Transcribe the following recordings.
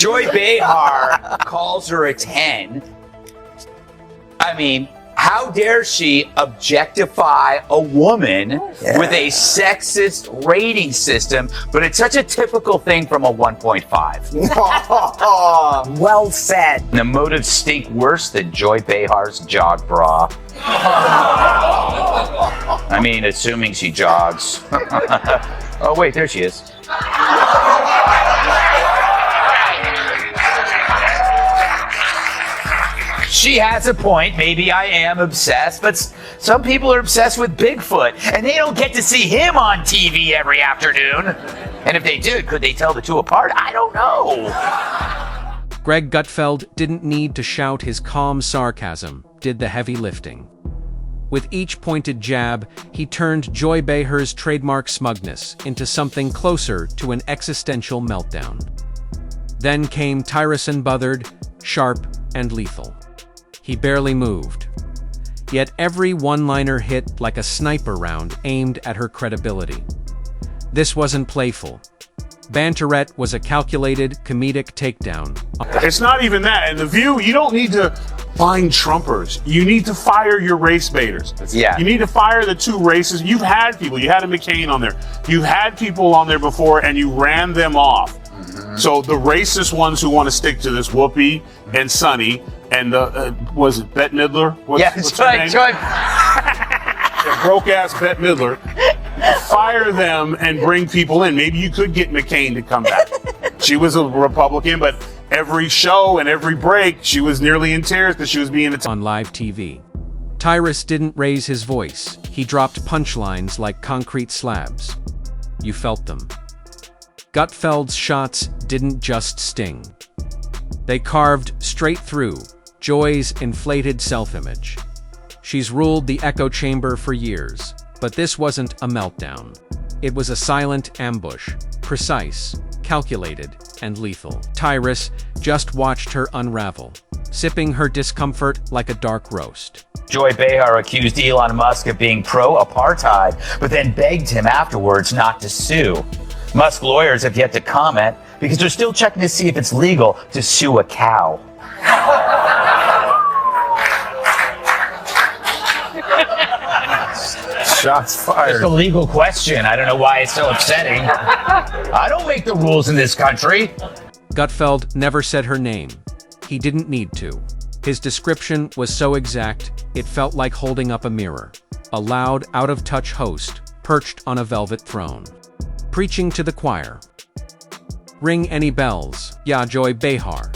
Joy Behar calls her a 10. I mean, how dare she objectify a woman with a sexist rating system, but it's such a typical thing from a 1.5. Well said. And the motives stink worse than Joy Behar's jog bra. I mean, assuming she jogs. Oh, wait, there she is. She has a point. Maybe I am obsessed, but some people are obsessed with Bigfoot, and they don't get to see him on TV every afternoon. And if they did, could they tell the two apart? I don't know. Greg Gutfeld didn't need to shout. His calm sarcasm did the heavy lifting. With each pointed jab, he turned Joy Behar's trademark smugness into something closer to an existential meltdown. Then came Tyrus and Buzzard, sharp and lethal. He barely moved. Yet every one-liner hit like a sniper round aimed at her credibility. This wasn't playful. Banterette was a calculated, comedic takedown. It's not even that. In The View, you don't need to find Trumpers. You need to fire your race baiters. Yeah. You need to fire the two races. You've had people. You had a McCain on there. You've had people on there before, and you ran them off. So the racist ones who want to stick to this, Whoopi and Sonny, and was it Bette Midler? What's right, Joy. Broke-ass Bette Midler. Fire them and bring people in. Maybe you could get McCain to come back. She was a Republican, but every show and every break, she was nearly in tears because she was being attacked. On live TV, Tyrus didn't raise his voice. He dropped punchlines like concrete slabs. You felt them. Gutfeld's shots didn't just sting. They carved straight through Joy's inflated self-image. She's ruled the echo chamber for years, but this wasn't a meltdown. It was a silent ambush, precise, calculated, and lethal. Tyrus just watched her unravel, sipping her discomfort like a dark roast. Joy Behar accused Elon Musk of being pro-apartheid, but then begged him afterwards not to sue. Musk lawyers have yet to comment because they're still checking to see if it's legal to sue a cow. Shots fired. It's a legal question. I don't know why it's so upsetting. I don't make the rules in this country. Gutfeld never said her name. He didn't need to. His description was so exact, it felt like holding up a mirror. A loud, out-of-touch host, perched on a velvet throne. Preaching to the choir. Ring any bells? Yeah, Joy Behar.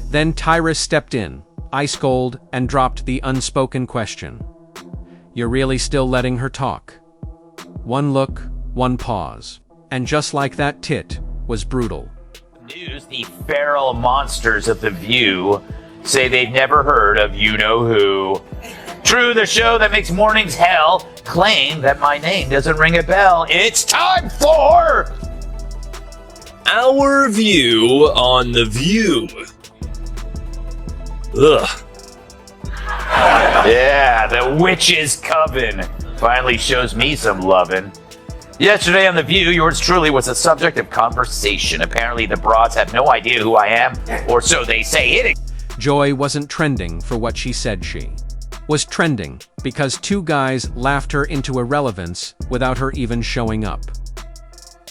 Then Tyrus stepped in, ice cold, and dropped the unspoken question. You're really still letting her talk? One look, one pause. And just like that, tit was brutal. News, the feral monsters of The View say they've never heard of you-know-who. True, the show that makes mornings hell claim that my name doesn't ring a bell. It's time for... Our view on The View. Ugh. Yeah, the witch's coven finally shows me some lovin'. Yesterday on The View, yours truly was the subject of conversation. Apparently the broads have no idea who I am, or so they say. Joy wasn't trending for what she said she was trending because two guys laughed her into irrelevance without her even showing up.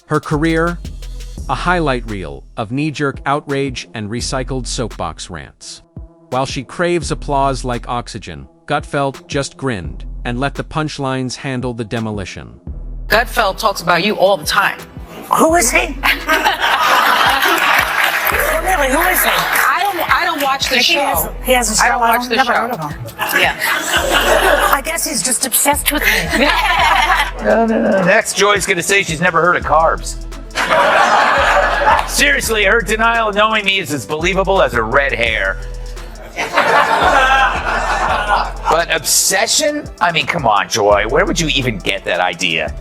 Her career, a highlight reel of knee-jerk outrage and recycled soapbox rants. While she craves applause like oxygen, Gutfeld just grinned and let the punchlines handle the demolition. Gutfeld talks about you all the time. Who is he? Really, who is he? I don't watch the show. He has a show. I don't watch the never show. heard of him. Yeah. I guess he's just obsessed with me. No. Next, Joy's gonna say she's never heard of carbs. Seriously, her denial of knowing me is as believable as her red hair. But obsession? I mean, come on, Joy. Where would you even get that idea?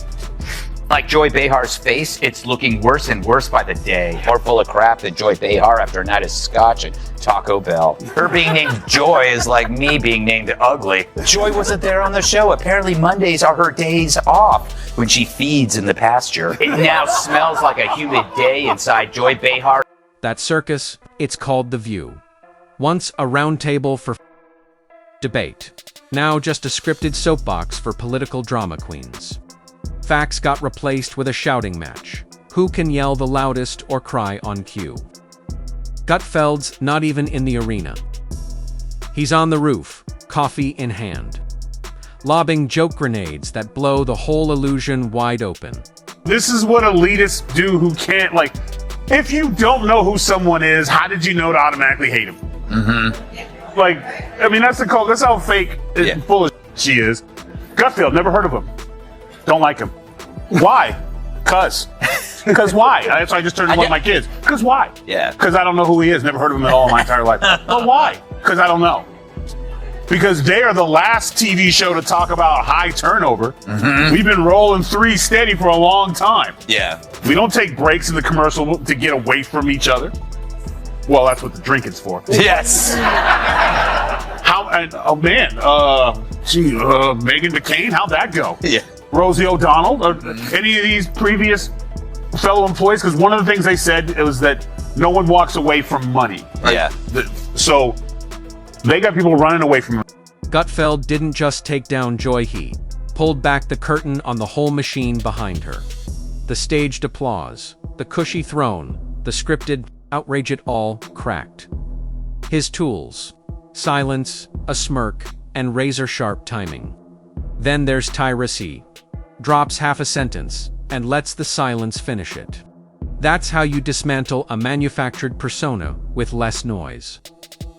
Like Joy Behar's face, it's looking worse and worse by the day. More full of crap than Joy Behar after a night of scotch at Taco Bell. Her being named Joy is like me being named Ugly. Joy wasn't there on the show. Apparently Mondays are her days off when she feeds in the pasture. It now smells like a humid day inside Joy Behar. That circus, it's called The View. Once a round table for debate. Now just a scripted soapbox for political drama queens. Facts got replaced with a shouting match. Who can yell the loudest or cry on cue? Gutfeld's not even in the arena. He's on the roof, coffee in hand, lobbing joke grenades that blow the whole illusion wide open. This is what elitists do who can't, like, if you don't know who someone is, how did you know to automatically hate him? Mm-hmm. Like, I mean, that's how fake and full of she is. Gutfeld, never heard of him. Don't like him. Why? Cause why? That's why I just turned to one of my kids. Cause why? Yeah. Cause I don't know who he is. Never heard of him at all in my entire life. But why? Cause I don't know. Because they are the last TV show to talk about high turnover. Mm-hmm. We've been rolling 3 steady for a long time. Yeah. We don't take breaks in the commercial to get away from each other. Well, that's what the drinking's for. Yes. Megan McCain, how'd that go? Yeah. Rosie O'Donnell, or any of these previous fellow employees? Because one of the things they said was that no one walks away from money. Right? Yeah. So they got people running away from. Gutfeld didn't just take down Joy, he pulled back the curtain on the whole machine behind her. The staged applause, the cushy throne, the scripted outrage, it all cracked. His tools: silence, a smirk, and razor-sharp timing. Then there's Tyrus. He drops half a sentence and lets the silence finish it. That's how you dismantle a manufactured persona with less noise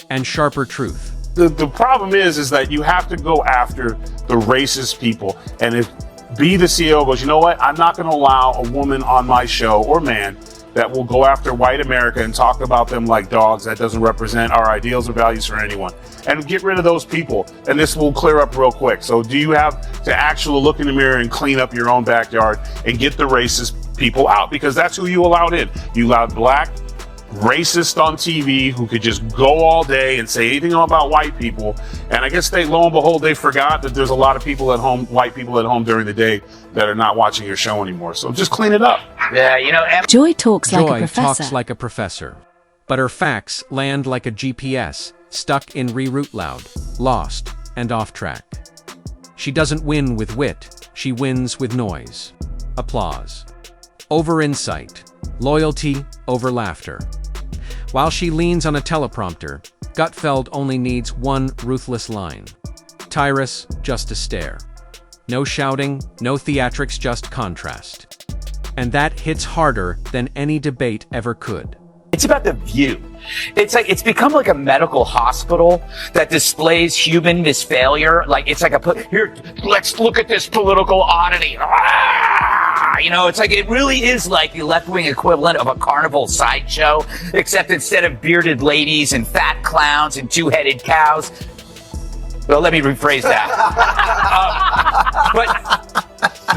and sharper truth. The problem is that you have to go after the racist people. And if the CEO goes, you know what, I'm not going to allow a woman on my show, or man, that will go after white America and talk about them like dogs. That doesn't represent our ideals or values for anyone. And get rid of those people, and this will clear up real quick. So do you have to actually look in the mirror and clean up your own backyard and get the racist people out? Because that's who you allowed in. You allowed black racist on TV who could just go all day and say anything about white people. And I guess lo and behold, they forgot that there's a lot of people at home, white people at home during the day, that are not watching your show anymore. So just clean it up. Yeah, you know, Joy talks like a Joy professor. talks like a professor, but her facts land like a GPS, stuck in reroute loud, lost, and off track. She doesn't win with wit, she wins with noise. Applause over insight, loyalty over laughter. While she leans on a teleprompter, Gutfeld only needs one ruthless line. Tyrus, just a stare. No shouting, no theatrics, just contrast. And that hits harder than any debate ever could. it's about the view. It's like, it's become like a medical hospital that displays human misfailure. Like, it's like here, let's look at this political oddity. You know, it's like, it really is like the left-wing equivalent of a carnival sideshow, except instead of bearded ladies and fat clowns and two-headed cows. Well, let me rephrase that. But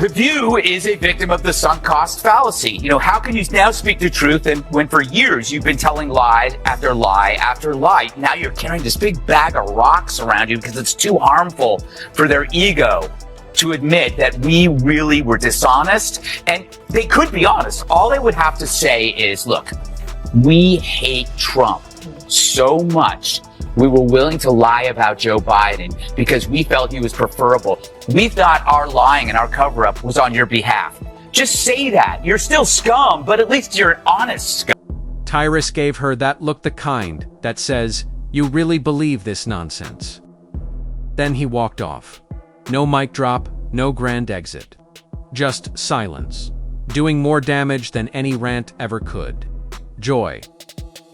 The View is a victim of the sunk cost fallacy. You know, how can you now speak the truth when for years you've been telling lie after lie after lie? Now you're carrying this big bag of rocks around you because it's too harmful for their ego to admit that we really were dishonest. And they could be honest. All they would have to say is, look, we hate Trump so much, we were willing to lie about Joe Biden because we felt he was preferable. We thought our lying and our cover-up was on your behalf. Just say that. You're still scum, but at least you're an honest scum. Tyrus gave her that look, the kind that says, "You really believe this nonsense?" Then he walked off. No mic drop, no grand exit. Just silence, doing more damage than any rant ever could. Joy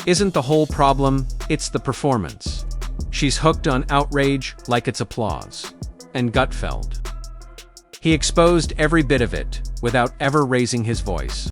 isn't the whole problem, it's the performance. She's hooked on outrage like it's applause. And Gutfeld, he exposed every bit of it without ever raising his voice.